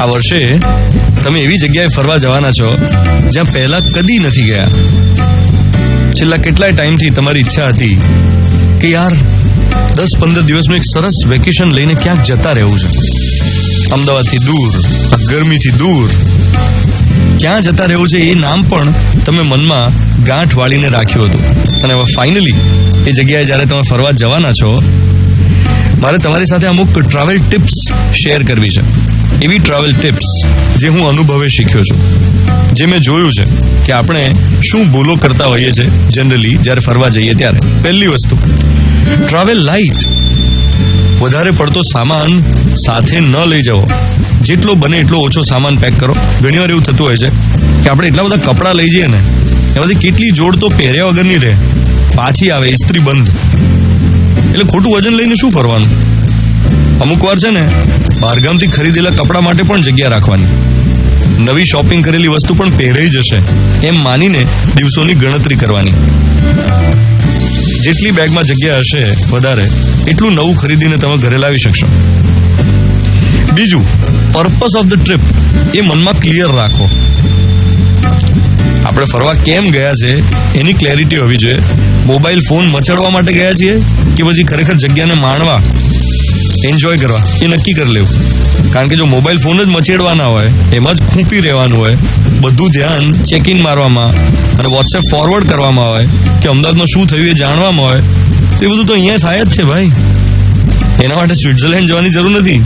આ વર્ષે તમે એવી જગ્યાએ ફરવા જવાના છો જ્યાં પહેલા કદી નથી ગયા. છેલ્લા કેટલાય ટાઈમથી તમારી ઈચ્છા હતી કે યાર 10-15 દિવસનું એક સરસ વેકેશન લઈને ક્યાંક જતા રહેવું છે. અમદાવાદથી દૂર, ગરમીથી દૂર ક્યાં જતા રહેવું છે એ નામ પણ તમે મનમાં ગાંઠ વાળીને રાખ્યું હતું. અને હવે ફાઇનલી એ જગ્યાએ જ્યારે તમે ફરવા જવાના છો, મારે તમારી સાથે અમુક ટ્રાવેલ ટિપ્સ શેર કરવી છે. એવી ટ્રાવેલ ટિપ્સ જે હું અનુભવે શીખ્યો છું, જે મેં જોયું છે કે આપણે શું ભૂલો કરતા હોઈએ છીએ જનરલી જ્યારે ફરવા જઈએ ત્યારે. પહેલી વસ્તુ, ટ્રાવેલ લાઇટ. વધારે પડતો સામાન સાથે ન લઈ જવો. જેટલો બને એટલો ઓછો સામાન પેક કરો. ઘણીવાર એવું થતું હોય છે કે આપણે એટલા બધા કપડાં લઈ જઈએ ને, એમાંથી કેટલી જોડ તો પહેર્યા વગરની રહે, પાછી આવે ઇસ્ત્રી બંધ. એટલે ખોટું વજન લઈને શું ફરવાનું? અમુક વાર છે ને બહારગામથી ખરીદેલા કપડા માટે પણ જગ્યા રાખવાની. નવી શોપિંગ કરેલી વસ્તુ પણ પહેરાઈ જશે એમ માનીને દિવસોની ગણતરી કરવાની. જેટલી બેગમાં જગ્યા હશે વધારે, એટલું નવું ખરીદીને તમે ઘરે લાવી શકશો. બીજું, પર્પસ ઓફ ધ ટ્રીપ એ મનમાં ક્લિયર રાખો. આપણે ફરવા કેમ ગયા છે એની ક્લેરિટી હોવી જોઈએ. મોબાઈલ ફોન મચડવા માટે ગયા છીએ કે પછી ખરેખર જગ્યાને માણવા, એન્જોય કરવા, એ નક્કી કરી લેવું. કારણ કે જો મોબાઈલ ફોન જ મચેડવાના હોય, એમાં જ ખૂંપી રહેવાનું હોય, બધું ધ્યાન ચેક ઇન મારવામાં અને વોટ્સએપ ફોરવર્ડ કરવામાં હોય કે અમદાવાદમાં શું થયું એ જાણવામાં હોય, તો એ બધું તો અહીંયા થાય જ છે ભાઈ. એના માટે સ્વિટ્ઝરલેન્ડ જવાની જરૂર નથી.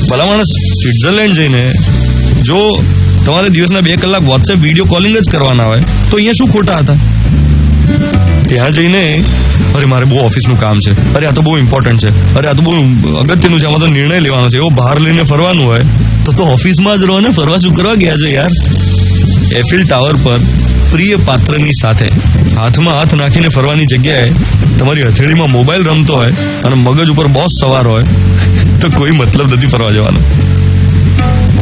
ભલા માણસ સ્વિટ્ઝરલેન્ડ જઈને જો તમારે દિવસના 2 કલાક વોટ્સએપ વિડીયો કોલિંગ જ કરવાના હોય તો અહીંયા શું ખોટા હતા? ત્યાં જઈને અરે મારે બહુ ઓફિસનું કામ છે, અરે આ તો બહુ ઇમ્પોર્ટન્ટ છે, અરે આ તો બહુ અગત્યનું છે, આમાં તો નિર્ણય લેવાનો છે, એવો બહાર લઈને ફરવાનું હોય તો ઓફિસમાં જ રહો ને. ફરવા શું કરવા ગયા છો યાર? એફિલ ટાવર પર પ્રિય પાત્રની સાથે હાથમાં હાથ નાખીને ફરવાની જગ્યાએ તમારી હથેળીમાં મોબાઈલ રમતો હોય અને મગજ ઉપર બોસ સવાર હોય તો કોઈ મતલબ નથી ફરવા જવાનો.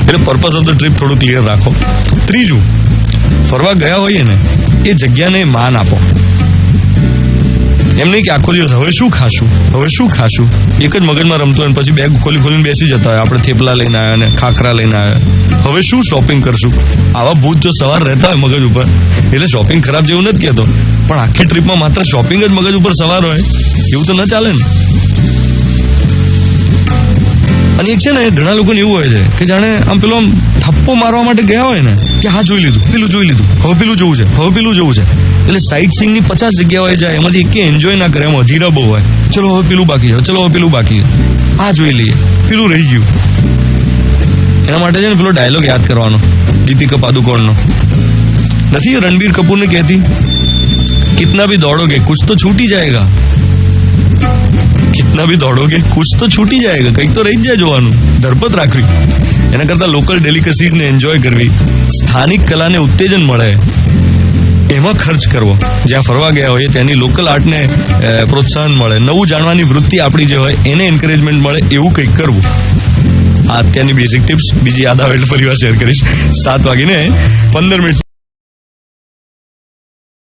એટલે પર્પસ ઓફ ધ ટ્રીપ થોડું ક્લિયર રાખો. ત્રીજું, ફરવા ગયા હોઈએ ને એ જગ્યાને માન આપો. એમ નહીં કે આખો દિવસ હવે શું ખાશું, હવે શું ખાશું, એક જ મગજમાં રમતો હોય, પછી બેગ ખોલીને બેસી જતા હોય. આપણે થેપલા લઈને આવ્યા ને ખાખરા લઈને આવ્યા, હવે શું શોપિંગ કરશું, આવા ભૂત જો સવાર રહેતા હોય મગજ ઉપર. એટલે શોપિંગ ખરાબ જેવું નથી કહેતો, પણ આખી ટ્રીપમાં માત્ર શોપિંગ જ મગજ ઉપર સવાર હોય એવું તો ન ચાલે ને. અને એક છે ને ઘણા લોકોને એવું હોય છે કે જાણે આમ પેલો આમ થપ્પો મારવા માટે ગયા હોય ને કે હા જોઈ લીધું, પેલું જોઈ લીધું, હવે પેલું જોવું છે, હવે પેલું જોવું છે. એટલે સાઇટ સીઈંગની 50 જગ્યાઓ જાય, એમાંથી એક એન્જોય ના કરે, એમ અધીરા બહુ હોય. ચલો હવે પેલું બાકી છે, ચલો હવે પેલું બાકી છે, આ જોઈ લઈએ, પેલું રહી ગયું. એના માટે છે ને પેલો ડાયલોગ યાદ કરવાનો દીપિકા પાદુકોણનો નથી, રણબીર કપૂરને કહેતી, કિતના ભી દોડોગે કુછ તો છૂટી જાયગા, કિતના ભી દોડોગે કુછ તો છૂટી જાયગા. કંઈક તો રહી જ જાય જોવાનું. ધરપત રાખવી. એના કરતા લોકલ ડેલિકસીઝને એન્જોય કરવી, સ્થાનિક કલાને ઉત્તેજન મળે એમાં ખર્ચ કરવો. જ્યાં ફરવા ગયા હોય ત્યાંની લોકલ આર્ટને પ્રોત્સાહન મળે, નવું જાણવાની વૃત્તિ આપણી જે હોય એને એન્કરેજમેન્ટ મળે, એવું કંઈક કરવું. આ અત્યારની બેઝિક ટિપ્સ. બીજી યાદ આવે એટલે ફરી વાર શેર કરીશ. 7:15